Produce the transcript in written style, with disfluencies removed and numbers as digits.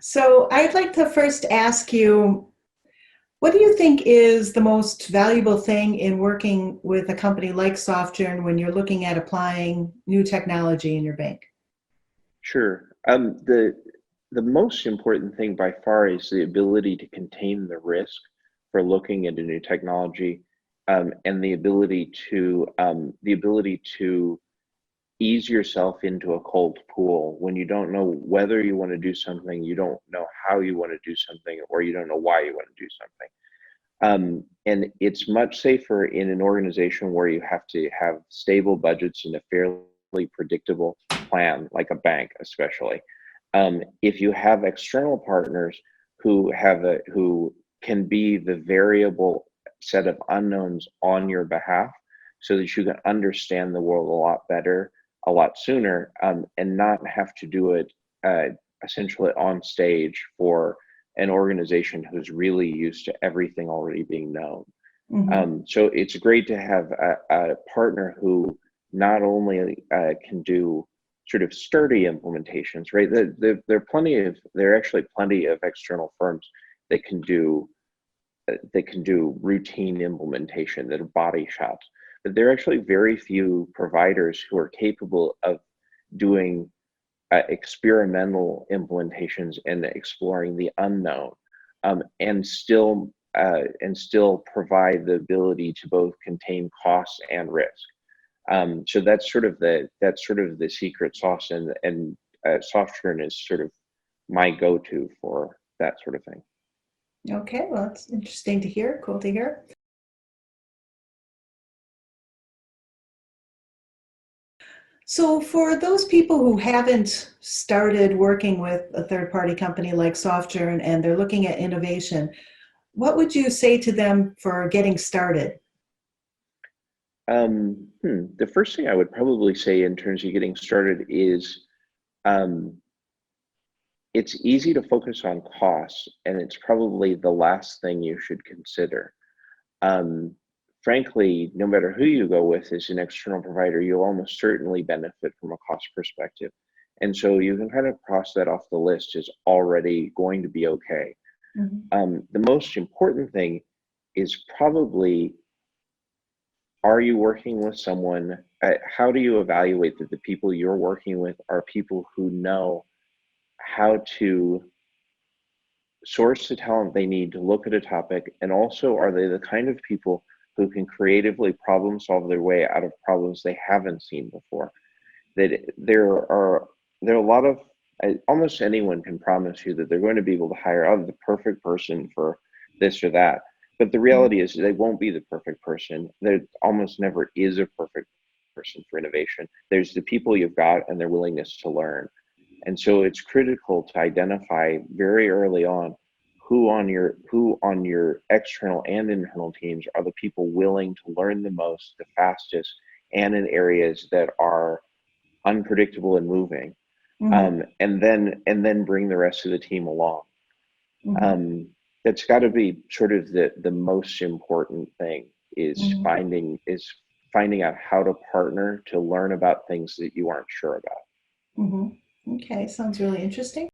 So I'd like to first ask you, what do you think is the most valuable thing in working with a company like Softjourn when you're looking at applying new technology in your bank? Sure. The most important thing by far is the ability to contain the risk for looking into new technology, and the ability to ease yourself into a cold pool when you don't know whether you want to do something, you don't know how you want to do something, or you don't know why you want to do something. And it's much safer in an organization where you have to have stable budgets and a fairly predictable plan, like a bank, especially. If you have external partners who can be the variable set of unknowns on your behalf, so that you can understand the world a lot better, a lot sooner, and not have to do it uh, essentially on stage for an organization who's really used to everything already being known. Hmm. So it's great to have a partner who not only can do sort of sturdy implementations, right? There are actually plenty of external firms that can do routine implementation that are body shops, but there are actually very few providers who are capable of doing experimental implementations and exploring the unknown, and still provide the ability to both contain costs and risk. So that's sort of the secret sauce, and Softjourn is sort of my go-to for that sort of thing. Okay, well, it's interesting to hear. Cool to hear. So, for those people who haven't started working with a third-party company like Softjourn and they're looking at innovation, what would you say to them for getting started? The first thing I would probably say in terms of getting started is, um, it's easy to focus on costs, and it's probably the last thing you should consider. Um, Frankly, no matter who you go with as an external provider, you'll almost certainly benefit from a cost perspective. And so you can kind of cross that off the list as already going to be okay. Mhm. The most important thing is probably, are you working with someone? How do you evaluate that the people you're working with are people who know how to source the talent they need to look at a topic, and also are they the kind of people who can creatively problem solve their way out of problems they haven't seen before? That there are a lot of, almost anyone can promise you that they're going to be able to hire out the perfect person for this or that, but the reality is they won't be the perfect person. There almost never is a perfect person for innovation. There's the people you've got and their willingness to learn. And so it's critical to identify very early on who on your external and internal teams are the people willing to learn the most, the fastest, and in areas that are unpredictable and moving, Mhm. and then bring the rest of the team along. Mhm. Um, that's got to be sort of the most important thing, is Mhm. finding out how to partner to learn about things that you aren't sure about. Mhm. Okay, sounds really interesting.